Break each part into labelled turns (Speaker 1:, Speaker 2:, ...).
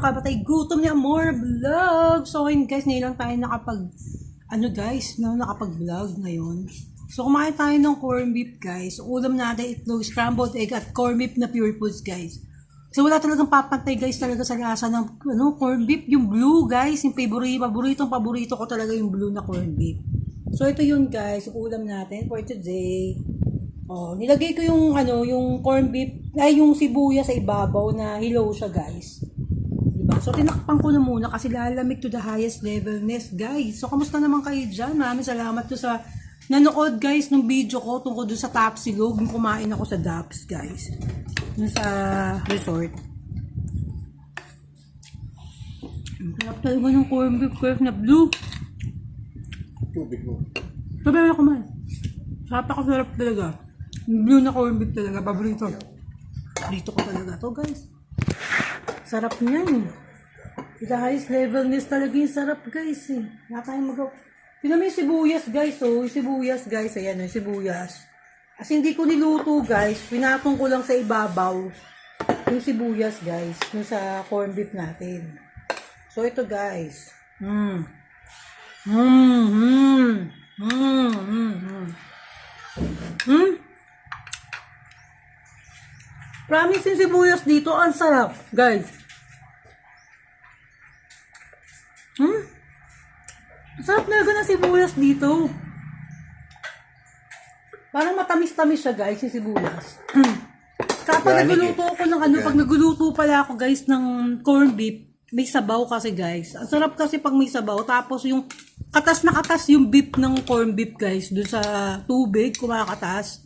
Speaker 1: kabatay gutom ni Amor Vlog. So ayun guys, ngayon lang tayo nakapag-vlog ngayon. So kumain tayo ng corned beef guys. Ulam natin itlog, scrambled egg at corned beef na pure foods guys. So wala talagang papantay guys talaga sa lasa ng corned beef. Yung blue guys, yung paborito ko talaga yung blue na corned beef. So ito yun guys, ulam natin for today. Oh, nilagay ko yung yung corned beef, yung sibuyas sa ibabaw na hilaw siya guys. Diba? So tinakpan ko na muna kasi lalamig to the highest levelness guys. So kamusta naman kayo dyan? Maraming salamat to sa nanood guys ng video ko tungkol dun sa Tapsilog. Yung kumain ako sa Daps guys. Dun sa resort. Sarap talaga ng corned beef curve na blue.
Speaker 2: Tubig mo.
Speaker 1: Sabi na kumain. Sarap talaga. Blue na corned beef talaga. Paborito. Paborito ko talaga to guys. Sarap niyan. The highest levelness talaga yung sarap guys eh. Wala tayong magawa. Tignan mo yung sibuyas guys oh. Yung sibuyas guys. Ayan yung sibuyas. Kasi hindi ko niluto guys. Pinatong ko lang sa ibabaw. Yung sibuyas guys. Yung sa corned beef natin. So ito guys. Promise yung sibuyas dito, ang sarap, guys. Ang sarap talaga ng sibuyas dito. Parang matamis-tamis siya, guys, yung sibuyas. Kapag nagluluto ako ng pag nagluluto pala ako, guys, ng corned beef, may sabaw kasi, guys. Ang sarap kasi pag may sabaw, tapos yung katas na katas yung beef ng corned beef, guys, dun sa tubig, kumakatas.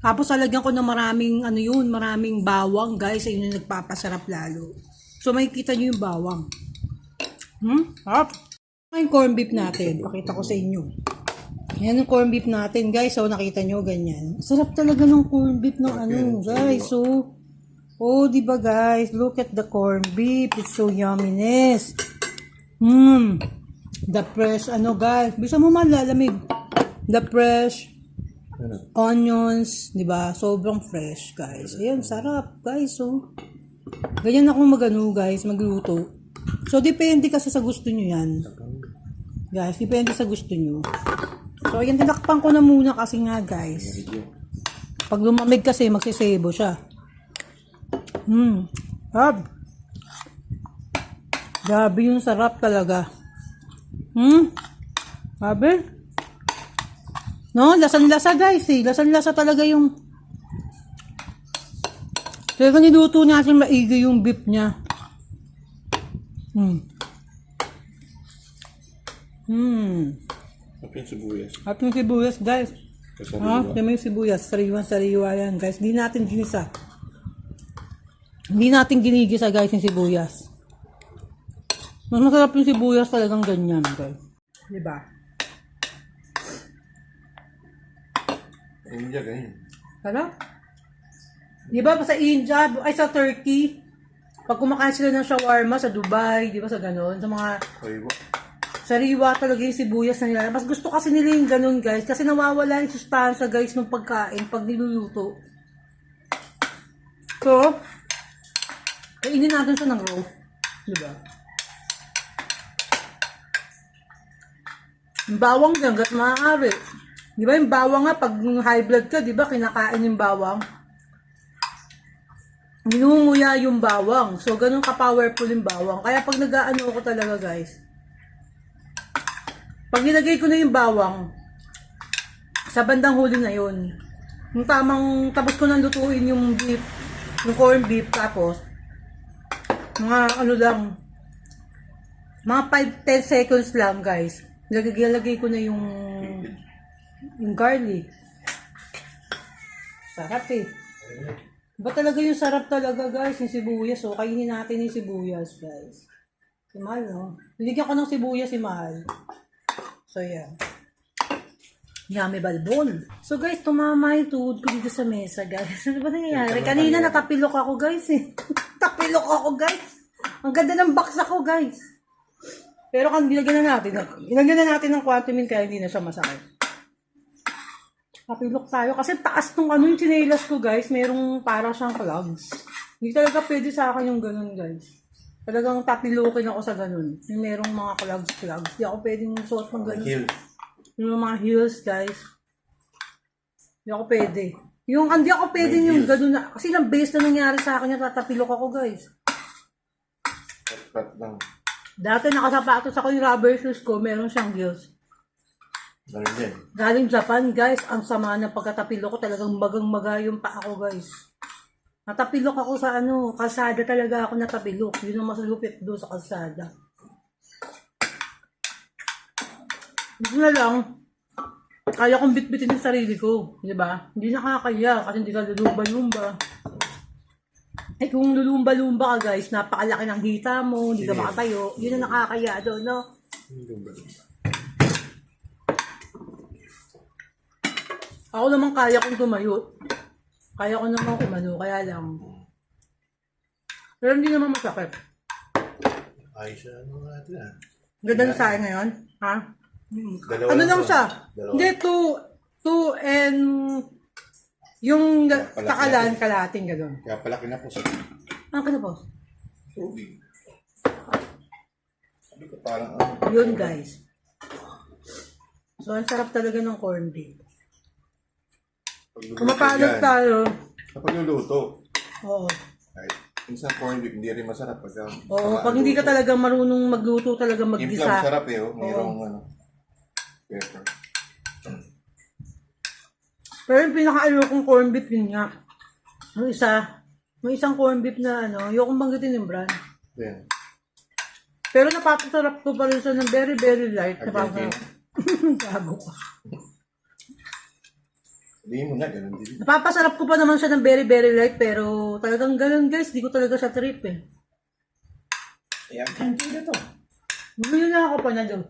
Speaker 1: Tapos alagyan ko ng maraming bawang guys, ayun yung nagpapasarap lalo. So makikita nyo yung bawang. Sarap. Yung corned beef natin, pakita ko sa inyo. Yan yung corned beef natin guys, so nakita nyo ganyan. Sarap talaga ng corned beef ng guys, so di ba guys, look at the corned beef, it's so yumminess. The fresh guys, bisa mo man lalamig. The fresh onions, di ba? Sobrang fresh, guys. Ayan, sarap, guys. So, ganyan ako guys, magluto. So, depende kasi sa gusto nyo yan. Guys, depende sa gusto nyo. So, ayan, tinakpan ko na muna kasi nga, guys. Pag lumamig kasi, magsisebo siya. Sarap. Grabe yung sarap talaga. Grabe. No, lasan-lasa guys eh. Lasan-lasa talaga yung talaga niluto natin maigi yung beef niya.
Speaker 2: At yung sibuyas.
Speaker 1: At yung sibuyas guys. Yung sibuyas. Sariwa yan guys. Hindi natin ginisa. Hindi natin ginigisa guys yung sibuyas. Mas masarap yung sibuyas talagang ganyan guys. Diba?
Speaker 2: India ganyan.
Speaker 1: Ano? Di ba sa India, ay sa Turkey, pag kumakain sila ng shawarma sa Dubai, di ba sa ganon, sa mga sariwa talaga yung sibuyas na nila. Mas gusto kasi nila yung ganon guys, kasi nawawala yung sustansya guys ng pagkain pag niluluto. So, kainin natin siya ng raw. Di ba? Yung bawang dyan, gat maaari. Di ba yung bawang nga, pag high blood ka, di ba, kinakain yung bawang? Ginunguya yung bawang. So, ganun ka-powerful yung bawang. Kaya pag nag-aano ko talaga, guys, pag nilagay ko na yung bawang, sa bandang huli na yun, yung tapos ko nang lutuin yung beef, yung corned beef, tapos, mga mga 5-10 seconds lang, guys. Lagay ko na yung garlic. Sarap eh. Ba talaga yung sarap talaga guys, yung sibuyas. So, kainin natin yung sibuyas guys. Si Mahal, no? Binigyan ko ng sibuyas si Mahal. So, yeah. Yummy balbon. So, guys, tumama yung tuhod ko dito sa mesa, guys. Ano ba nangyayari? Kanina natapilok ako guys eh. Tapilok ako guys. Ang ganda ng box ako guys. Pero kung nilagyan na natin ng Quantumin kaya hindi na siya masakit. Kapilok tayo. Kasi taas nung yung chinelas ko, guys. Merong parang siyang clogs. Hindi talaga pwede sa akin yung ganun, guys. Talagang tapilukin ako sa ganun. Yung merong mga clogs. Di ako pwedeng suot ng ganun.
Speaker 2: Hill.
Speaker 1: Yung mga heels, guys. Hindi ako pwede. Hindi ako pwede
Speaker 2: May
Speaker 1: yung
Speaker 2: heels.
Speaker 1: ganun na. Kasi lang base na nangyari sa akin, natatapilok ako, guys.
Speaker 2: Pat lang.
Speaker 1: Dati nakasapatos ako yung rubber shoes ko, meron siyang heels.
Speaker 2: Ganun din.
Speaker 1: Galing Japan, guys, ang sama ng pagkatapilok ko, talagang magang-maga yung paa ko, guys. Natapilok ako sa kalsada talaga ako natapilok. Yun ang mas lupit doon sa kalsada. Hindi na lang, kaya kong bitbitin yung sarili ko, di ba? Hindi nakakaya kasi hindi ka lulumba-lumba. Eh kung lulumba-lumba ka, guys, napakalaki ng hita mo, hindi ka
Speaker 2: Sige.
Speaker 1: makatayo, yun ang nakakaya doon, no? Ako naman kaya kong tumayo. Kaya ko naman umano, kaya lang. Pero hindi naman masakit.
Speaker 2: Ayos na natin ah.
Speaker 1: Ganda na sa akin ngayon, ha?
Speaker 2: Dalawa
Speaker 1: Ano
Speaker 2: lang
Speaker 1: lang
Speaker 2: to.
Speaker 1: siya?
Speaker 2: Dalawa.
Speaker 1: Hindi, two and yung
Speaker 2: Palaki
Speaker 1: takalan,
Speaker 2: natin.
Speaker 1: kalating gano'n.
Speaker 2: Kaya palaki na po sa
Speaker 1: Ano ka na po?
Speaker 2: tubig. Sabi ko parang ano.
Speaker 1: Yun, guys. So, ang sarap talaga ng corned beef. Kung mapalad tayo,
Speaker 2: Kapag luluto,
Speaker 1: oo.
Speaker 2: kahit minsan corned beef, hindi rin masarap pag
Speaker 1: Oo, pag hindi ka talaga marunong magluto, talaga
Speaker 2: Implam
Speaker 1: maggisa.
Speaker 2: sarap eh, oh. Mayroong ano. Pepper.
Speaker 1: Pero yung pinaka-ayokong corned beef, yun nga. Yung isang corned beef na ayokong banggitin yung brand.
Speaker 2: Then,
Speaker 1: Pero napapasarap ko pa rin siya ng very, very light.
Speaker 2: Argentina.
Speaker 1: Gago ka.
Speaker 2: Sabihin mo na, ganun din.
Speaker 1: Napapasarap ko pa naman siya ng very, very light. Pero talagang ganun, guys. Di ko talaga siya trip eh.
Speaker 2: Eh, Argentina to.
Speaker 1: Bumili na ako pa na doon.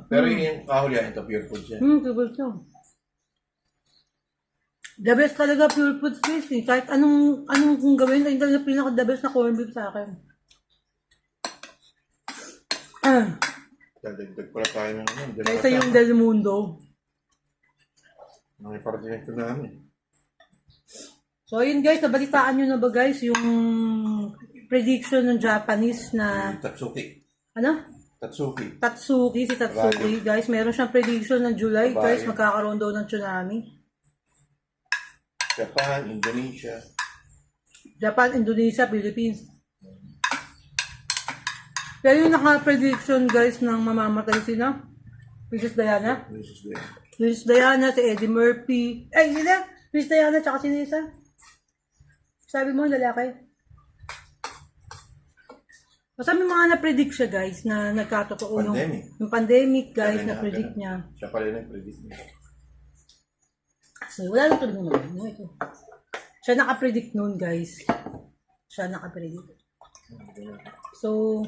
Speaker 2: Pero yung kahulyan, ito pure food siya.
Speaker 1: Tubig siya. The best talaga pure food space eh. Kahit anong kung gawin, ayun talaga pinaka-the best na corned beef sa akin.
Speaker 2: Dagdag pala tayo ng ano.
Speaker 1: Kaysa yung Del Mundo.
Speaker 2: Nakipartinan ko namin.
Speaker 1: So ayun guys, nabalitaan nyo na ba guys yung prediction ng Japanese na
Speaker 2: Tatsuki.
Speaker 1: Tatsuki,
Speaker 2: Tatsuki.
Speaker 1: si Tatsuki guys, meron siyang prediction ng July
Speaker 2: Babae.
Speaker 1: guys, magkakaroon daw ng tsunami.
Speaker 2: Japan, Indonesia.
Speaker 1: Japan, Indonesia, Philippines. Pero yung naka-prediction guys ng mamamatay sila, Princess Diana. Princess Diana, si Eddie Murphy. Ay, sila! Princess Diana, tsaka sino isa? Sabi mo, lalaki. Basta may mga na-predict siya guys na nagkatotoo
Speaker 2: Pandemic.
Speaker 1: yung pandemic guys
Speaker 2: Sabi niya,
Speaker 1: na-predict
Speaker 2: ganun.
Speaker 1: niya.
Speaker 2: Siya pala yung predict niya.
Speaker 1: So, wala lang tuloy naman. No, ito. Siya naka-predict noon guys. Siya naka-predict. So,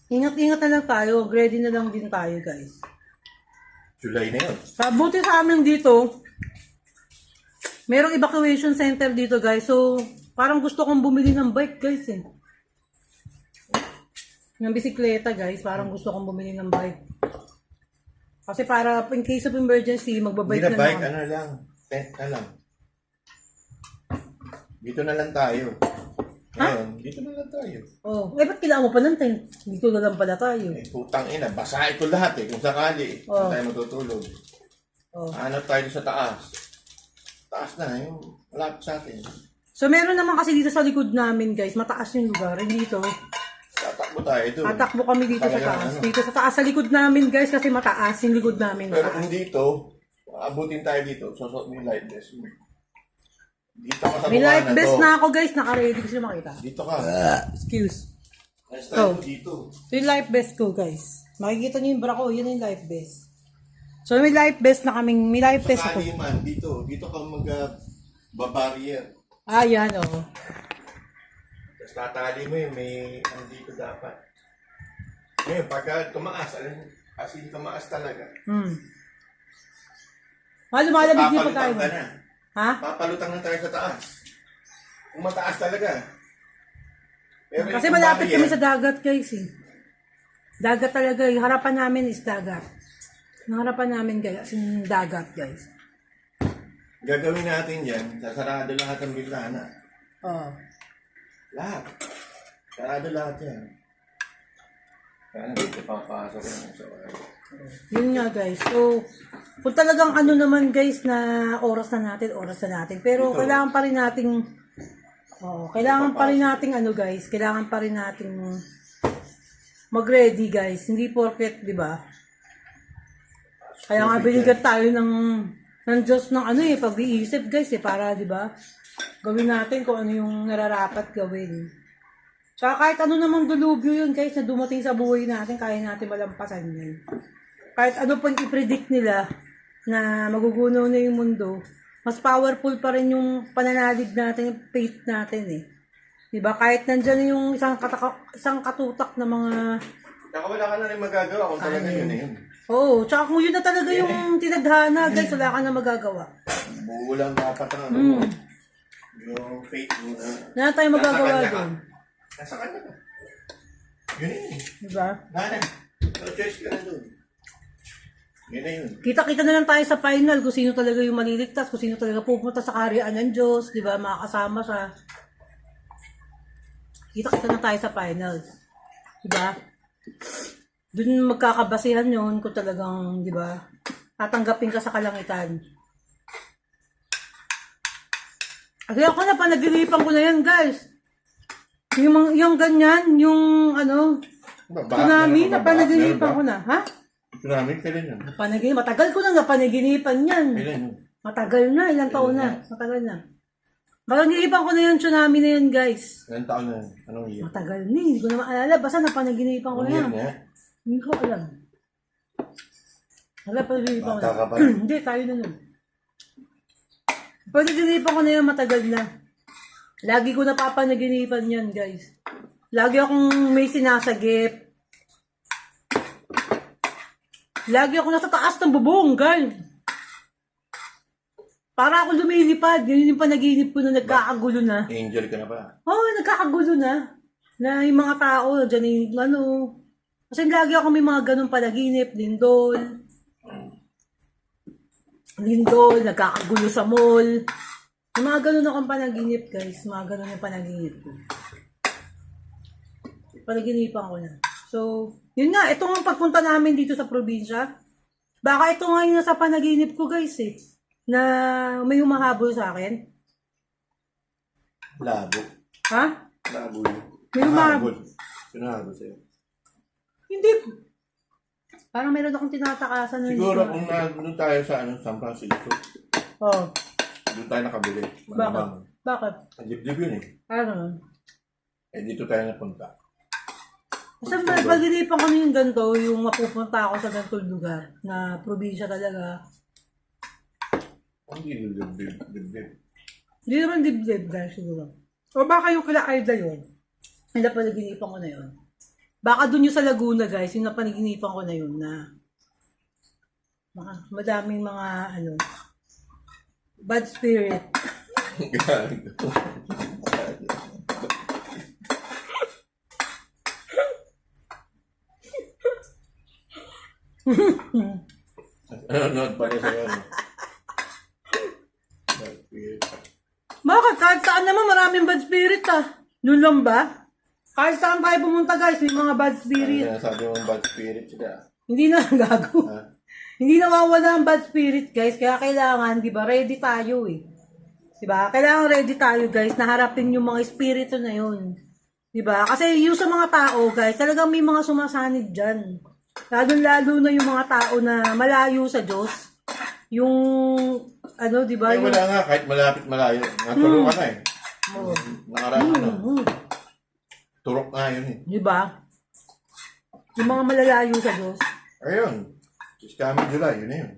Speaker 1: ingat-ingat na lang tayo. Ready na lang din tayo guys.
Speaker 2: July na yun.
Speaker 1: Buti sa amin dito, merong evacuation center dito guys. So, parang gusto kong bumili ng bike guys eh. Ng bisikleta guys, parang gusto kong bumili ng bike. Kasi para in case of emergency,
Speaker 2: Hindi
Speaker 1: magbabike
Speaker 2: na
Speaker 1: na
Speaker 2: bike,
Speaker 1: lang.
Speaker 2: ano lang. Tent na lang. Dito na lang tayo. Ngayon, dito na lang tayo.
Speaker 1: Oh, ba't kailangan mo pa ng tent? Dito na lang pala tayo.
Speaker 2: Eh, putang ina, basa ito lahat eh. Kung sakali,
Speaker 1: Oh.
Speaker 2: saan tayo matutulog.
Speaker 1: Oh.
Speaker 2: Hanap tayo sa taas. Taas na, yung malapit sa atin.
Speaker 1: So meron naman kasi dito sa likod namin guys, mataas yung lugar. Dito,
Speaker 2: Tatakbo tayo doon.
Speaker 1: tatakbo kami dito sa
Speaker 2: Talagang
Speaker 1: taas.
Speaker 2: ano.
Speaker 1: Dito sa taas sa likod namin guys kasi mataas yung likod namin.
Speaker 2: Pero
Speaker 1: Mataas.
Speaker 2: kung dito, abutin tayo dito. Susot mo yung light vest mo. Dito ka sa
Speaker 1: May
Speaker 2: baba
Speaker 1: life
Speaker 2: na
Speaker 1: vest
Speaker 2: to.
Speaker 1: na ako guys, naka-ready ko sila makita.
Speaker 2: Dito ka.
Speaker 1: Excuse.
Speaker 2: Next time
Speaker 1: Oh.
Speaker 2: mo dito.
Speaker 1: So yung life vest ko guys. Makikita niyo yung bra ko, yun yung life vest. So may life vest na kaming, may life vest ako.
Speaker 2: Sakali man, dito. Dito ka mag-barrier.
Speaker 1: Ah, yan oh.
Speaker 2: Tapos tatali mo yun, may ano dito dapat. Ngayon, pagka tumaas, as in tumaas talaga.
Speaker 1: Lumalamig din
Speaker 2: Papalutang
Speaker 1: pagkain.
Speaker 2: ka na.
Speaker 1: Ha?
Speaker 2: Papalutang na tayo sa taas. Kung mataas talaga. Pero
Speaker 1: Kasi
Speaker 2: yung
Speaker 1: malapit
Speaker 2: barrier,
Speaker 1: kami sa dagat guys eh. Dagat talaga, yung harapan namin is dagat. Yung harapan namin guys, yung dagat guys.
Speaker 2: Gagawin natin yan, sasarado lahat ng bintana.
Speaker 1: Oh.
Speaker 2: Lahat. Sarado lahat yan. Kaya dito papasok yan sa
Speaker 1: Yun nga guys. So, kung talagang ano naman guys na oras na natin. Pero
Speaker 2: Ito.
Speaker 1: kailangan pa rin nating kailangan pa rin nating ano guys, kailangan pa rin nating mag-ready guys. Hindi porket, di ba? Kaya nga binigyan tayo ng Diyos ng ano pag-iisip guys para, di ba? Gawin natin kung ano yung nararapat gawin. Tsaka kahit ano namang dulubyo yun guys na dumating sa buhay natin, kaya natin malampasan yun. Kahit ano pang i-predict nila na magugunaw na yung mundo, mas powerful pa rin yung pananalig natin, yung faith natin eh. Diba? Kahit nandyan yung isang katutak na mga...
Speaker 2: Saka wala ka na rin magagawa kung talaga yun na yun.
Speaker 1: Oo, tsaka kung yun na talaga yung tinadhana guys, wala ka na magagawa.
Speaker 2: Buo lang dapat ang ano mo. Yung faith mo na...
Speaker 1: Wala tayong magagawa
Speaker 2: Nasa kanya ka.
Speaker 1: doon.
Speaker 2: Nasa kanya ka. Yun yun.
Speaker 1: Diba?
Speaker 2: Nana, no choice ka na doon. Yun na yun.
Speaker 1: Kita-kita na lang tayo sa final kung sino talaga yung maliligtas, kung sino talaga pupunta sa kaharian ng Diyos, di ba? Makakasama siya. Kita-kita na tayo sa final. Di ba? Doon magkakabasihan yun kung talagang, di ba? Tatanggapin ka sa kalangitan. Kasi ako na, panaginipan ko na yan, guys. Yung ganyan, yung ano, tsunami, na panaginipan ko na. Ha?
Speaker 2: Tsunami, kailan yun?
Speaker 1: Matagal ko na panaginipan yan.
Speaker 2: Kailan yun?
Speaker 1: Matagal na, ilang taon na. Matagal na. Panaginipan ko na yung tsunami na yan, guys.
Speaker 2: Ilan taon na yun? Anong year?
Speaker 1: Matagal na, hindi ko na maalala. Basta napanaginipan ko na
Speaker 2: Anong year
Speaker 1: yan.
Speaker 2: niya?
Speaker 1: Hindi ko alam. Wala, panaginipan ko na.
Speaker 2: Bata ka pa.
Speaker 1: Hindi, tayo na nun. Panaginipan ko na yan, matagal na. Lagi ko napapanaginipan yan, guys. Lagi akong may sinasagip. Lagi ako nasa taas ng bubong, guys. Para ako lumilipad. Yun yung panaginip ko na nagkakagulo na.
Speaker 2: Angel ka na pa.
Speaker 1: Oo, nagkakagulo na. Na yung mga tao, dyan yung ano. Kasi lagi ako may mga ganun panaginip. Lindol, nagkakagulo sa mall. Yung mga ganun akong panaginip, guys. Mga ganun yung panaginip ko. Panaginipan ko na. So, yun nga, ito nga pagpunta namin dito sa probinsya. Baka ito nga yung nasa panaginip ko, guys, eh. Na may humahabol sa akin.
Speaker 2: Labo.
Speaker 1: Ha?
Speaker 2: Labo yun.
Speaker 1: May humahabol.
Speaker 2: Sinahabol sa'yo.
Speaker 1: Hindi. Parang meron akong tinatakasan.
Speaker 2: Siguro kung nandun tayo sa San Francisco,
Speaker 1: Oh.
Speaker 2: doon tayo nakabili.
Speaker 1: Bakit?
Speaker 2: Malamang.
Speaker 1: Bakit?
Speaker 2: Ang dibdib yun eh.
Speaker 1: Ano?
Speaker 2: Eh dito tayo napunta.
Speaker 1: Kasi paginipan ko na yung ganito, yung mapupunta ako sa ganitong lugar na probinsya talaga.
Speaker 2: Ang dibdib.
Speaker 1: Hindi naman dibdib, guys, siguro. O baka yung kila Aida yun. Yung napanaginipan ko na yun. Baka dun yung sa Laguna, guys, yung napanaginipan ko na yun na madaming mga, ano, bad spirit.
Speaker 2: Gago. Nanonood pa rin sa'yo.
Speaker 1: Bakit? Kahit saan naman maraming bad spirit Yun lang ba? Kahit saan tayo pumunta guys, may mga bad spirit.
Speaker 2: Ano sabi mong bad spirit sila?
Speaker 1: Hindi na gago.
Speaker 2: Ha?
Speaker 1: Hindi nawawala ang bad spirit guys, kaya kailangan, di ba, ready tayo eh. Di ba? Kailangan ready tayo guys, na harapin yung mga espiritu na yun. Di ba? Kasi yung sa mga tao guys, talagang may mga sumasanib dyan. Lalo na yung mga tao na malayo sa Diyos. Yung, ano, di ba?
Speaker 2: Eh, wala nga, kahit malapit malayo. Naturo ka na eh.
Speaker 1: Oo.
Speaker 2: Nakaraan na. Turok nga yun eh.
Speaker 1: Di ba? Yung mga malalayo sa Diyos.
Speaker 2: Ayun. It's coming July, yun na yun.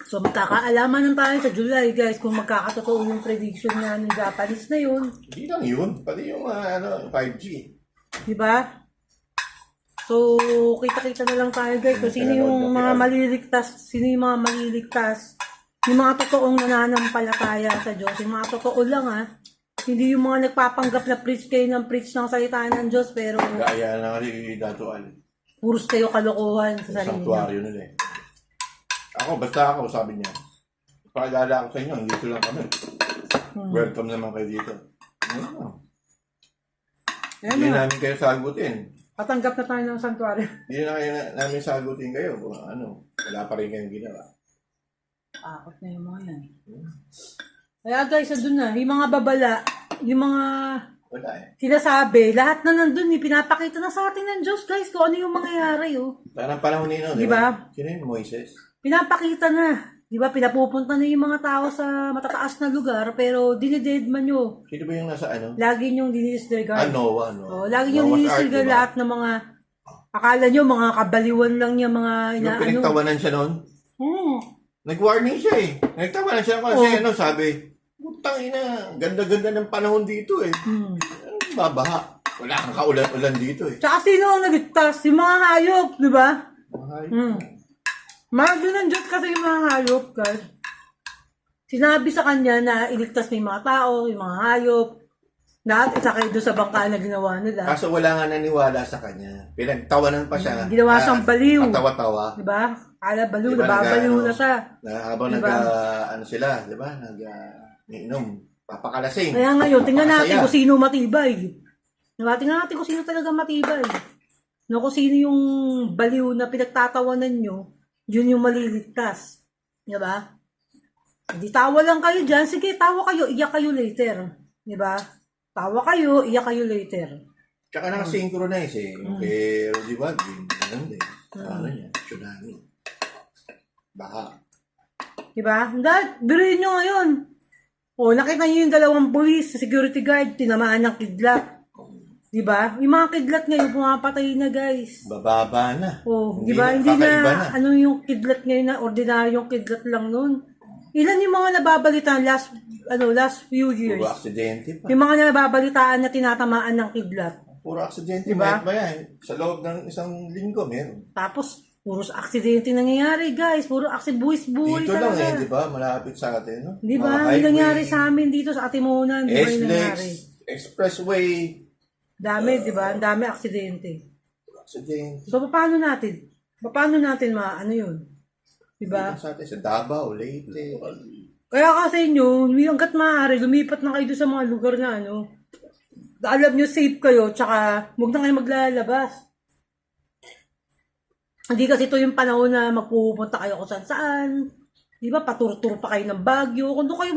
Speaker 1: So, magkakaalaman ng tayo sa July, guys, kung magkakatotoo yung prediction na ng Japanese na yun.
Speaker 2: Hindi lang yun. Pati yung mga 5G.
Speaker 1: Di ba? So, kita-kita na lang tayo, guys, kung sino yung mga maliligtas, yung mga totoong nananampalataya sa Diyos, yung mga totoo lang, Hindi yung mga nagpapanggap na preach kayo ng preach ng salita ng Diyos, pero
Speaker 2: Gaya na nga ni Datuan.
Speaker 1: puros kayo kalokohan sa sarili niyo.
Speaker 2: Sanctuaryo nila eh. Basta ako, sabi niya. Paalala ako sa inyo, dito lang kami. Welcome naman kayo dito.
Speaker 1: Ayan
Speaker 2: Hindi
Speaker 1: na.
Speaker 2: namin kayo sagutin.
Speaker 1: Tatanggap na tayo ng santuario.
Speaker 2: Hindi na kayo namin sagutin kayo kung ano. Wala pa rin kayong ginawa.
Speaker 1: Akot na yung mga yan. Kaya guys, andun na. Yung mga babala, yung mga
Speaker 2: Wala eh.
Speaker 1: sinasabi, lahat na nandun eh. Pinapakita na sa atin ng Diyos guys kung ano yung mangyayari oh.
Speaker 2: Parang panahon nino, di
Speaker 1: Diba?
Speaker 2: ba? Sino yun? Moises?
Speaker 1: Pinapakita na. Di ba, pinapupunta na yung mga tao sa matataas na lugar, pero dinidedman nyo.
Speaker 2: Sino ba yung nasa ano?
Speaker 1: Lagi nyong dinisregard.
Speaker 2: Noah, no?
Speaker 1: Oh, lagi nyong
Speaker 2: Noah's Ark,
Speaker 1: dinisregard
Speaker 2: diba?
Speaker 1: lahat ng mga, akala nyo, mga kabaliwan lang niya, mga
Speaker 2: Yung pinagtawanan siya noon,
Speaker 1: Hmm.
Speaker 2: nag-warning siya eh. Nagtawanan siya kasi ano, sabi, putang ina, ganda-ganda ng panahon dito eh. Anong babaha? Wala kang kaulan-ulan dito eh.
Speaker 1: Tsaka sino ang nagigtas? Yung mga hayop, di ba?
Speaker 2: Mahal.
Speaker 1: Mahal din ng Diyos kasi yung mga hayop, guys. Sinabi sa kanya na iligtas na yung mga tao, yung mga hayop. Lahat isakay doon sa bangka na ginawa nila.
Speaker 2: Kaso wala nga naniwala sa kanya. Pinagtawanan pa siya.
Speaker 1: Ginawa siyang baliw.
Speaker 2: Patawa-tawa.
Speaker 1: Di ba? Kala baliw,
Speaker 2: Diba,
Speaker 1: nababaliw
Speaker 2: nag-
Speaker 1: na siya.
Speaker 2: Na habang
Speaker 1: Diba?
Speaker 2: ano sila, di ba? Inom. Papakalasing.
Speaker 1: Kaya ngayon, tingnan natin
Speaker 2: Papakasaya.
Speaker 1: kung sino matibay. Diba? Tingnan natin kung sino talaga matibay. No, kung sino yung baliw na pinagtatawanan nyo, yun yung maliligtas. Diba? Hindi tawa lang kayo dyan. Sige, tawa kayo. Iyak kayo later. Diba? Tawa kayo, iyak kayo later.
Speaker 2: Tsaka nakasynchronize eh. Yung kay Rudy Baldwin. Ganun din. Ano niya? Tsunami. Baha.
Speaker 1: Diba? Dahil, biruin nyo ngayon. O, nakita nyo yung dalawang police, security guard, tinamaan ng kidlat. Diba? Yung mga kidlat ngayon, pumapatay na guys.
Speaker 2: Bababa na.
Speaker 1: O, diba? Hindi
Speaker 2: kakaiba
Speaker 1: na, ano yung kidlat ngayon na, ordinaryong kidlat lang nun. Ilan yung mga nababalitaan last few years?
Speaker 2: Puro aksidente pa.
Speaker 1: Yung mga nababalitaan na tinatamaan ng kidlat.
Speaker 2: Puro aksidente.
Speaker 1: Diba?
Speaker 2: Mayat ba yan? Sa loob ng isang linggo, meron.
Speaker 1: Tapos, puro aksidente nangyayari guys. Puro buwis-buhay
Speaker 2: Dito lang
Speaker 1: talaga.
Speaker 2: eh, di ba? Malapit sa atin. No?
Speaker 1: Di ba?
Speaker 2: Mga
Speaker 1: Yung
Speaker 2: highway,
Speaker 1: nangyari sa amin dito sa Atimunan. Di ba yung nangyari?
Speaker 2: Expressway.
Speaker 1: Dami, di ba? Ang dami aksidente.
Speaker 2: Aksidente.
Speaker 1: So, paano natin? Paano natin ano yun? Di ba?
Speaker 2: Sa atin, sa Davao, Leyte.
Speaker 1: Kaya kasi inyo, hanggat maaari, lumipat na kayo doon sa mga lugar na ano. Alam nyo, safe kayo, tsaka huwag na kayo maglalabas. Hindi kasi ito yung panahon na magpupunta kayo kung saan. Di ba? Patur-tur pa kayo ng Baguio. Kung doon kayo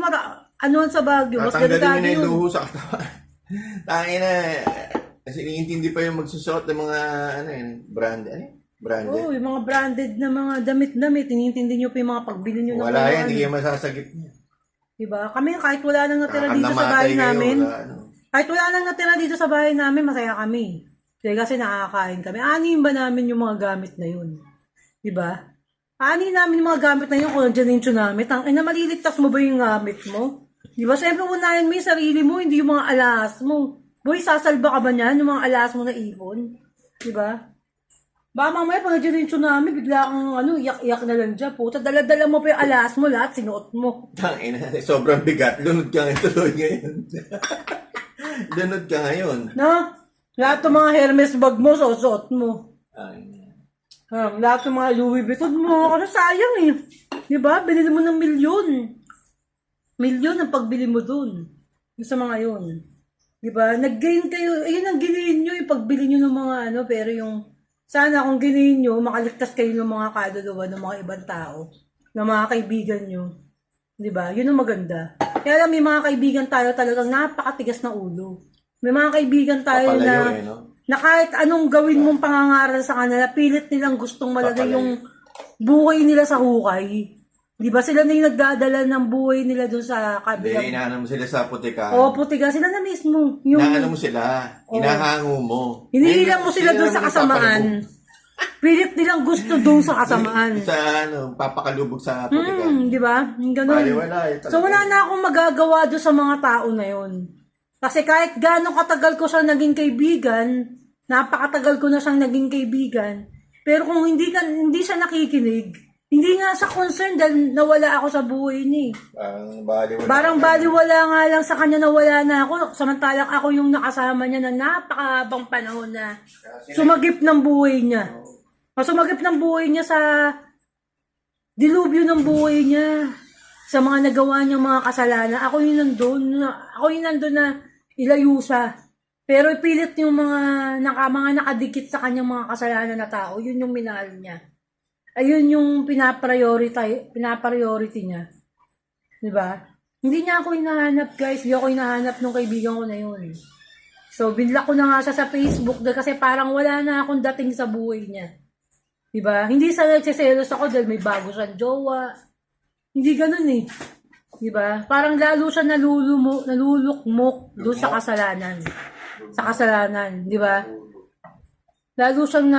Speaker 1: anuhan sa Baguio, mas
Speaker 2: Tatanggalin
Speaker 1: delikado
Speaker 2: mo na yung
Speaker 1: yun.
Speaker 2: luho sa katawan. Tangin na. Kasi iniintindi pa yung magsusuot ng mga, brand. Ano yun? Branded.
Speaker 1: Oo, yung mga branded na mga damit-damit. Inintindi nyo pa yung mga pagbili nyo ng
Speaker 2: Wala
Speaker 1: mga
Speaker 2: yan, hindi kayo masasagip niya.
Speaker 1: Diba? Kami kahit wala nang natira dito sa
Speaker 2: Namatay
Speaker 1: bahay
Speaker 2: kayo,
Speaker 1: namin.
Speaker 2: wala, ano.
Speaker 1: Kahit wala nang natira dito sa bahay namin, masaya kami. Kasi nakakain kami. Anin ba namin yung mga gamit na yun? Diba? Anin namin yung mga gamit na yun kung nandiyan yung tsunami. Tangina, maliligtas mo ba yung gamit mo? Diba? Siyempre, unahin mo yung sarili mo, hindi yung mga alas mo. Boy, sasalba ka ba niyan? Yung mga alas mo na ipon? Diba? Baka mamaya pag nandiyan yung tsunami, bigla kang iyak-iyak na lang dyan. Puta, dala-dala mo pa yung alas mo, lahat sinuot mo.
Speaker 2: Tangina, sobrang bigat. Lunod ka ngayon, tuloy ngayon. Lunod ka ngayon.
Speaker 1: No? Lahat ng mga Hermes bag mo, suot mo. Lahat ng mga Louis Vuitton mo, sayang eh. Diba? Binili mo ng milyon. Milyon ang pagbili mo dun. Yung sa mga yun. Diba? Nag-gain kayo. Ayun ang ginain nyo, yung pagbili nyo ng mga pero yung sana kung ginain nyo, makaligtas kayo ng mga kaluluwa ng mga ibang tao, ng mga kaibigan nyo. Diba? Yun ang maganda. Kaya lang may mga kaibigan tayo talagang napakatigas na ulo. May mga kaibigan tayo
Speaker 2: Papalayo,
Speaker 1: na kahit anong gawin mong pangangaral sa kanila, pilit nilang gustong malagay yung buhay nila sa hukay. Diba? Sila na yung nagdadala ng buhay nila dun sa
Speaker 2: Hindi,
Speaker 1: kabilang.
Speaker 2: inaano mo sila sa putikan.
Speaker 1: Oo, putiga. Sila na mismo. Yung
Speaker 2: Inaano mo sila. Inahango mo.
Speaker 1: hinihilang mo sila dun sa
Speaker 2: Sila
Speaker 1: kasamaan. Pilit nilang gusto dun sa kasamaan.
Speaker 2: Sa papakalubog sa putikan.
Speaker 1: Di ba? Yung ganun.
Speaker 2: Baliwala eh.
Speaker 1: So wala na akong magagawa doon sa mga tao na yun. Kasi kahit gano'ng katagal ko siya naging kaibigan, napakatagal ko na siyang naging kaibigan, pero kung hindi siya nakikinig, hindi nga siya concerned dahil nawala ako sa buhay niya. Parang baliwala nga lang sa kanya nawala na ako, samantalang ako yung nakasama niya na napakahabang panahon na sumagip ng buhay niya. Sumagip ng buhay niya sa dilubyo ng buhay niya. Sa mga nagawa niyang mga kasalanan. Ako yung nandun na ilayo siya. Pero pilit yung mga nakadikit sa kanyang mga kasalanan na tao, yun yung minahal niya. Ayun yung pinapriority niya. Diba? Hindi niya ako hinahanap, guys. Hindi ako hinahanap nung kaibigan ko na yun. So, binlock ko na nga siya sa Facebook kasi parang wala na akong dating sa buhay niya. Diba? Hindi sa nagsiselos ako dahil may bago siyang jowa. Hindi ganun eh. Diba? Parang lalo siya nalulukmok doon sa kasalanan. Sa kasalanan. Diba? Lalo siyang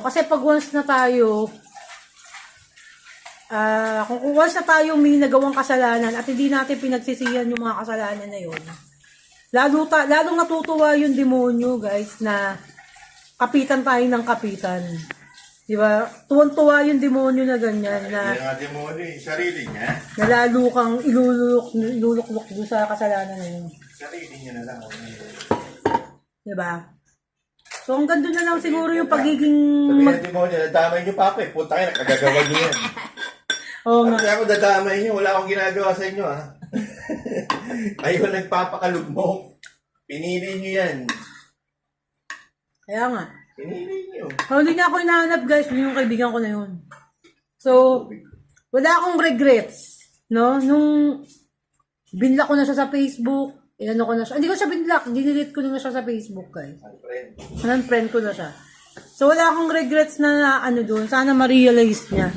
Speaker 1: kasi pag once na tayo, kung once na tayo may nagawang kasalanan at hindi natin pinagsisihan yung mga kasalanan na yun, lalong natutuwa yung demonyo, guys, na kapitan tayo ng kapitan. Diba? Tuwan-tuwa yung demonyo na ganyan. Na,
Speaker 2: yung demonyo, yung sarili niya.
Speaker 1: Na lalo kang iluluklok doon sa kasalanan na yun.
Speaker 2: Sarili niya na lang.
Speaker 1: Diba? So, ang ganda na lang siguro yung pagiging...
Speaker 2: Sabi ng demonyo, nadamay niyo pa ako eh. Punta kayo, nakagagawa niyo yan.
Speaker 1: Oo nga.
Speaker 2: Kasi ako dadamay niyo, wala akong ginagawa sa inyo ha. Kayo nagpapakalugmok. Pinili niyo yan.
Speaker 1: Kaya nga.
Speaker 2: Pinili niyo.
Speaker 1: Hindi niya ako hinahanap, guys. Yun yung kaibigan ko na yun. So, wala akong regrets. No? Nung binlock ko na siya sa Facebook, inano ko na siya. Hindi ko siya binlock. Dinelete ko na siya sa Facebook, guys. Unfriend ko na siya. So, wala akong regrets na doon. Sana ma-realize niya.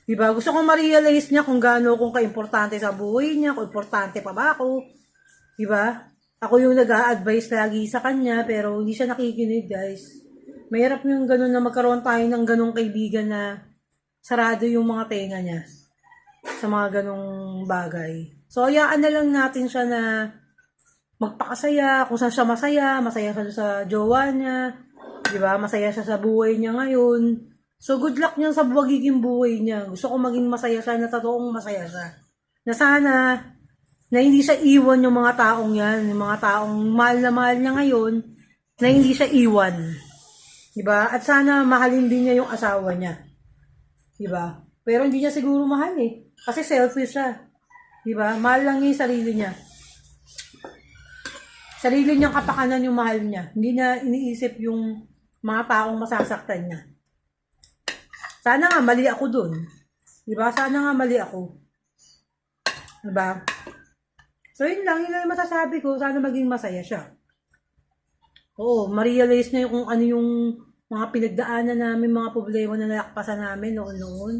Speaker 1: Diba? Gusto kong ma-realize niya kung gaano kung ka-importante sa buhay niya, kung importante pa ba ako. Diba? Ako yung nag-a-advise lagi sa kanya, pero hindi siya nakikinig, guys. Mahirap yung gano'n na magkaroon tayo ng gano'ng kaibigan na sarado yung mga tenga niya sa mga gano'ng bagay. So, hayaan na lang natin siya na magpakasaya, kung saan siya masaya siya sa jowa niya, diba? Masaya siya sa buhay niya ngayon. So, good luck niya sa magiging buhay niya. Gusto ko maging masaya siya, na totoong masaya siya. Na sana, na hindi siya iwan yung mga taong yan, yung mga taong mahal na mahal niya ngayon, na hindi siya iwan. Diba? At sana mahalin din niya yung asawa niya. Diba? Pero hindi niya siguro mahal eh. Kasi selfish siya. Diba? Mahal lang niya yung sarili niya. Sarili niyang kapakanan yung mahal niya. Hindi niya iniisip yung mga taong masasaktan niya. Sana nga mali ako dun. Diba? Sana nga mali ako. Diba? So yun lang yung masasabi ko. Sana maging masaya siya. Oo, ma-realize niya kung ano yung mga pinagdaanan namin, mga problema na nakakapasan namin noon.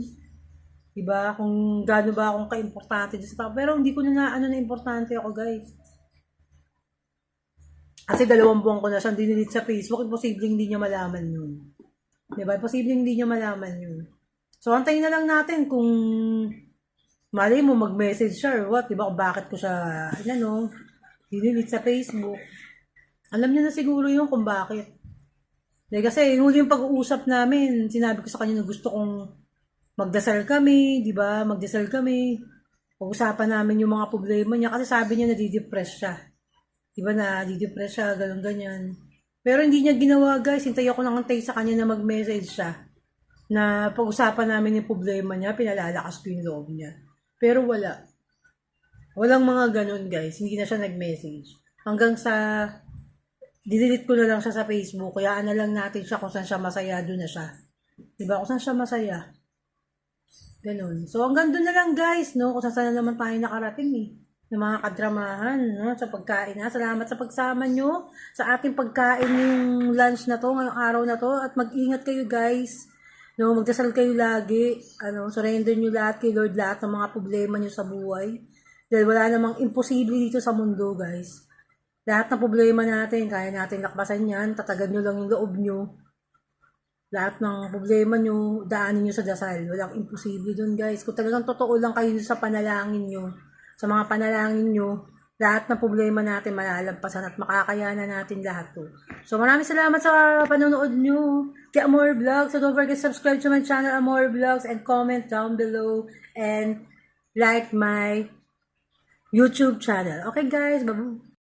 Speaker 1: Diba? Kung gaano ba akong ka-importante sa tao. Pero hindi ko na importante ako, guys. Kasi 2 buwan ko na siyang dinilit sa Facebook. Imposibleng hindi niya malaman yun. Diba? Imposibleng hindi niya malaman yun. So, antayin na lang natin kung mali mo mag-message siya or what. Diba? Kung bakit ko siya, dinilit sa Facebook. Alam niya na siguro yun kung bakit. Kasi yung pag-uusap namin, sinabi ko sa kanya na gusto kong magdasal kami, di ba? Magdasal kami. Pag-usapan namin yung mga problema niya kasi sabi niya nadidepress siya. Di ba nadidepress siya, ganyan. Pero hindi niya ginawa, guys. Hintay ako nangantay sa kanya na mag-message siya. Na pag-usapan namin yung problema niya, pinalalakas ko yung loob niya. Pero wala. Walang mga ganun, guys. Hindi na siya nag-message. Hanggang sa dinilit ko na lang siya sa Facebook. Kaya na lang natin siya kung saan siya masaya, doon na siya. Diba? Kung saan siya masaya. Ganun. So, hanggang doon na lang, guys, no? Kung saan na naman tayo nakarating, eh. Ng mga kadramahan, no? Sa pagkain, ha? Salamat sa pagsama nyo sa ating pagkain yung lunch na to, ngayong araw na to. At mag-ingat kayo, guys. No? Magdasal kayo lagi. Surrender nyo lahat kay Lord, lahat ng mga problema nyo sa buhay. Dahil wala namang imposible dito sa mundo, guys. Lahat ng problema natin, kaya natin lakbasan yan, tatagan nyo lang yung loob nyo. Lahat ng problema nyo, daanin nyo sa dasal. Walang imposible dun, guys. Kung talagang totoo lang kayo sa panalangin nyo, sa mga panalangin nyo, lahat ng problema natin malalampasan at makakayanan natin lahat to. So maraming salamat sa panonood nyo kay Amor Vlogs. So don't forget to subscribe to my channel, Amor Vlogs, and comment down below and like my YouTube channel. Okay, guys, bye-bye.